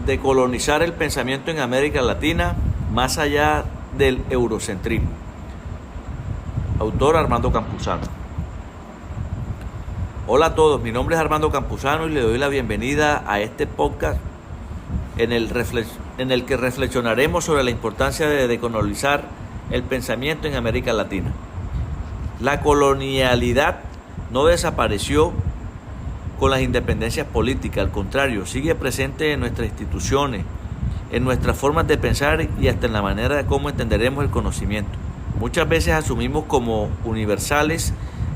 Decolonizar el pensamiento en América Latina más allá del eurocentrismo. Autor Armando Campuzano. Hola a todos, mi nombre es Armando Campuzano y le doy la bienvenida a este podcast en el que reflexionaremos sobre la importancia de decolonizar el pensamiento en América Latina. La colonialidad no desapareció con las independencias políticas, al contrario, sigue presente en nuestras instituciones, en nuestras formas de pensar y hasta en la manera de cómo entenderemos el conocimiento. Muchas veces asumimos como universales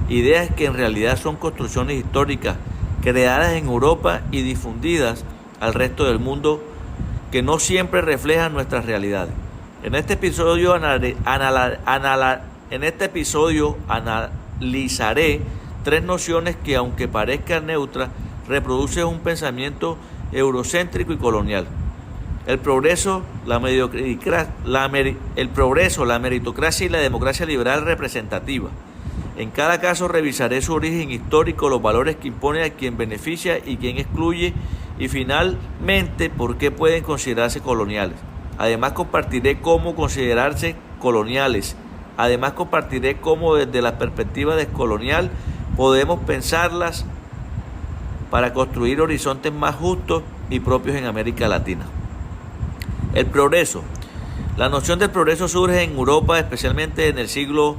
ideas que en realidad son construcciones históricas creadas en Europa y difundidas al resto del mundo que no siempre reflejan nuestras realidades. En este episodio analizaré tres nociones que, aunque parezcan neutras, reproducen un pensamiento eurocéntrico y colonial. El progreso, la meritocracia y la democracia liberal representativa. En cada caso revisaré su origen histórico, los valores que impone a quien beneficia y quien excluye, y finalmente por qué pueden considerarse coloniales. Además compartiré cómo considerarse coloniales. Además compartiré cómo desde la perspectiva descolonial podemos pensarlas para construir horizontes más justos y propios en América Latina. El progreso. La noción del progreso surge en Europa, especialmente en el siglo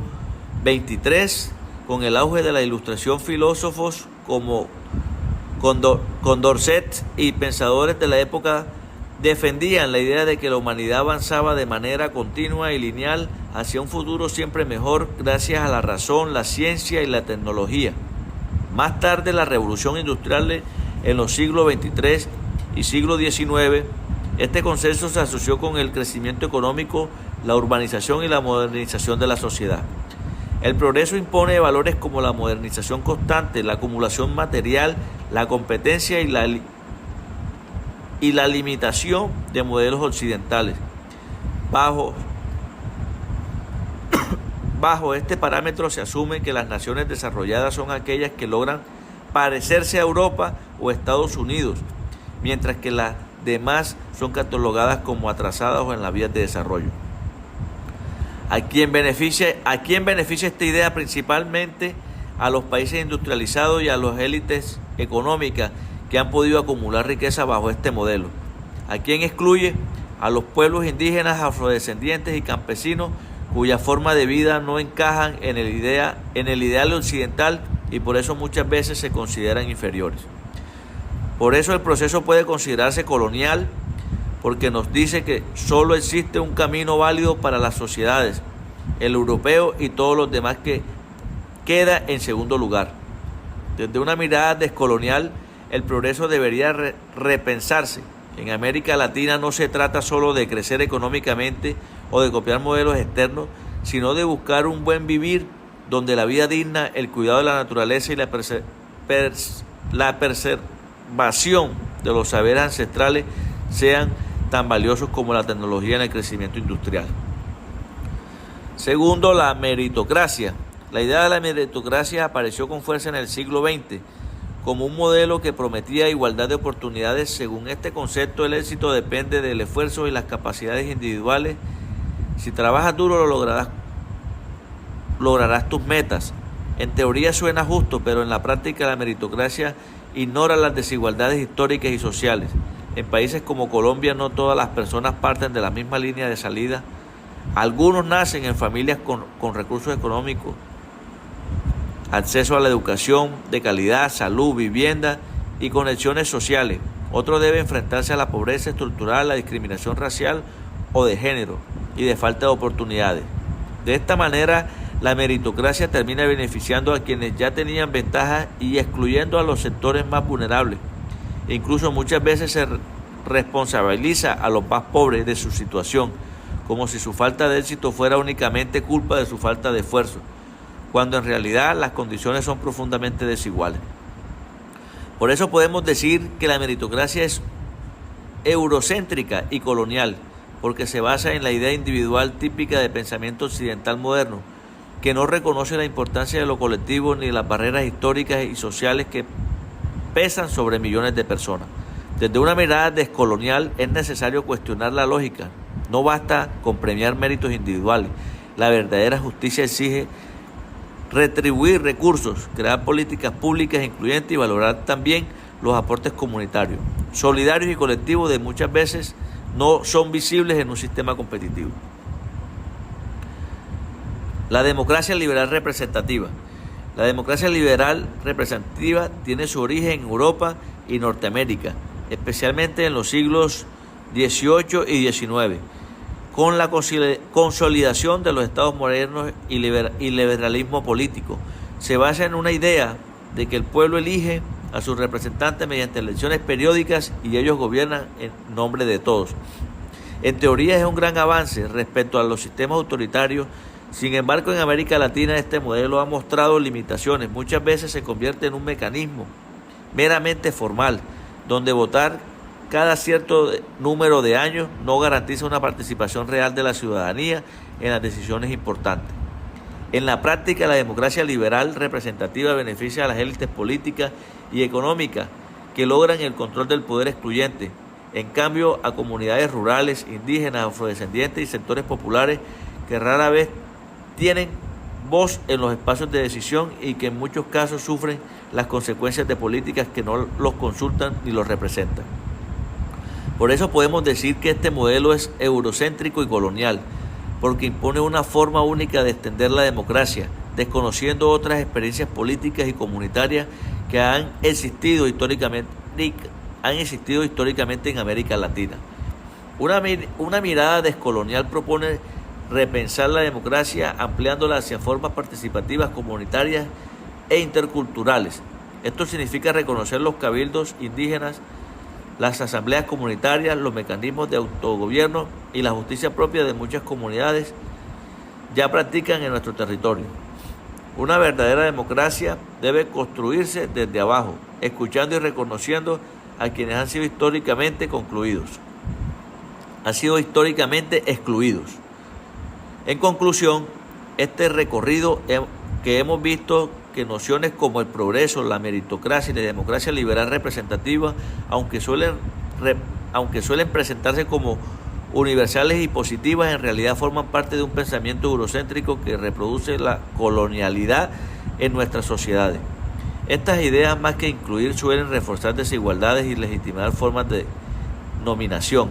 XXIII, con el auge de la Ilustración. Filósofos como Condorcet y pensadores de la época defendían la idea de que la humanidad avanzaba de manera continua y lineal hacia un futuro siempre mejor gracias a la razón, la ciencia y la tecnología. Más tarde, la revolución industrial en los siglos XXIII y siglo XIX, este consenso se asoció con el crecimiento económico, la urbanización y la modernización de la sociedad. El progreso impone valores como la modernización constante, la acumulación material, la competencia y la limitación de modelos occidentales. Bajo este parámetro se asume que las naciones desarrolladas son aquellas que logran parecerse a Europa o Estados Unidos, mientras que las demás son catalogadas como atrasadas o en la vía de desarrollo. ¿A quién beneficia esta idea? Principalmente a los países industrializados y a las élites económicas que han podido acumular riqueza bajo este modelo. ¿A quién excluye? A los pueblos indígenas, afrodescendientes y campesinos cuya forma de vida no encajan en el ideal occidental y por eso muchas veces se consideran inferiores. Por eso el proceso puede considerarse colonial, porque nos dice que solo existe un camino válido para las sociedades, el europeo y todos los demás que queda en segundo lugar. Desde una mirada descolonial, el progreso debería repensarse. En América Latina no se trata solo de crecer económicamente o de copiar modelos externos, sino de buscar un buen vivir donde la vida digna, el cuidado de la naturaleza y la preservación de los saberes ancestrales sean tan valiosos como la tecnología en el crecimiento industrial. Segundo, la meritocracia. La idea de la meritocracia apareció con fuerza en el siglo XX como un modelo que prometía igualdad de oportunidades. Según este concepto, el éxito depende del esfuerzo y las capacidades individuales. Si trabajas duro, lograrás tus metas. En teoría suena justo, pero en la práctica la meritocracia ignora las desigualdades históricas y sociales. En países como Colombia no todas las personas parten de la misma línea de salida. Algunos nacen en familias con recursos económicos, acceso a la educación de calidad, salud, vivienda y conexiones sociales. Otros deben enfrentarse a la pobreza estructural, la discriminación racial o de género y de falta de oportunidades. De esta manera, la meritocracia termina beneficiando a quienes ya tenían ventajas y excluyendo a los sectores más vulnerables. Incluso muchas veces se responsabiliza a los más pobres de su situación, como si su falta de éxito fuera únicamente culpa de su falta de esfuerzo, cuando en realidad las condiciones son profundamente desiguales. Por eso podemos decir que la meritocracia es eurocéntrica y colonial, porque se basa en la idea individual típica de pensamiento occidental moderno, que no reconoce la importancia de lo colectivo ni las barreras históricas y sociales que pesan sobre millones de personas. Desde una mirada descolonial es necesario cuestionar la lógica. No basta con premiar méritos individuales. La verdadera justicia exige retribuir recursos, crear políticas públicas incluyentes y valorar también los aportes comunitarios, solidarios y colectivos, de muchas veces no son visibles en un sistema competitivo. La democracia liberal representativa. La democracia liberal representativa tiene su origen en Europa y Norteamérica, especialmente en los siglos XVIII y XIX, con la consolidación de los estados modernos y liberalismo político. Se basa en una idea de que el pueblo elige a sus representantes mediante elecciones periódicas y ellos gobiernan en nombre de todos. En teoría es un gran avance respecto a los sistemas autoritarios. Sin embargo, en América Latina este modelo ha mostrado limitaciones. Muchas veces se convierte en un mecanismo meramente formal, donde votar cada cierto número de años no garantiza una participación real de la ciudadanía en las decisiones importantes. En la práctica, la democracia liberal representativa beneficia a las élites políticas y económicas que logran el control del poder excluyente. En cambio, a comunidades rurales, indígenas, afrodescendientes y sectores populares que rara vez tienen voz en los espacios de decisión y que en muchos casos sufren las consecuencias de políticas que no los consultan ni los representan. Por eso podemos decir que este modelo es eurocéntrico y colonial, porque impone una forma única de extender la democracia, desconociendo otras experiencias políticas y comunitarias que han existido históricamente en América Latina. Una mirada descolonial propone repensar la democracia ampliándola hacia formas participativas, comunitarias e interculturales. Esto significa reconocer los cabildos indígenas, las asambleas comunitarias, los mecanismos de autogobierno y la justicia propia de muchas comunidades ya practican en nuestro territorio. Una verdadera democracia debe construirse desde abajo, escuchando y reconociendo a quienes han sido históricamente excluidos. En conclusión, este recorrido que hemos visto que nociones como el progreso, la meritocracia y la democracia liberal representativa, aunque suelen presentarse como universales y positivas, en realidad forman parte de un pensamiento eurocéntrico que reproduce la colonialidad en nuestras sociedades. Estas ideas, más que incluir, suelen reforzar desigualdades y legitimar formas de dominación.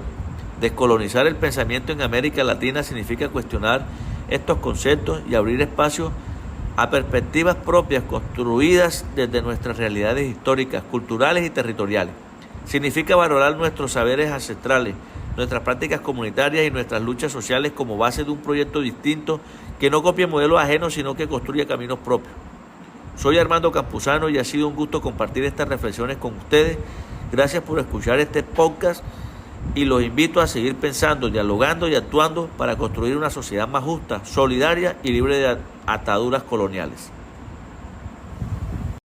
Descolonizar el pensamiento en América Latina significa cuestionar estos conceptos y abrir espacio a perspectivas propias construidas desde nuestras realidades históricas, culturales y territoriales. Significa valorar nuestros saberes ancestrales, nuestras prácticas comunitarias y nuestras luchas sociales como base de un proyecto distinto que no copie modelos ajenos, sino que construya caminos propios. Soy Armando Campuzano y ha sido un gusto compartir estas reflexiones con ustedes. Gracias por escuchar este podcast y los invito a seguir pensando, dialogando y actuando para construir una sociedad más justa, solidaria y libre de ataduras coloniales.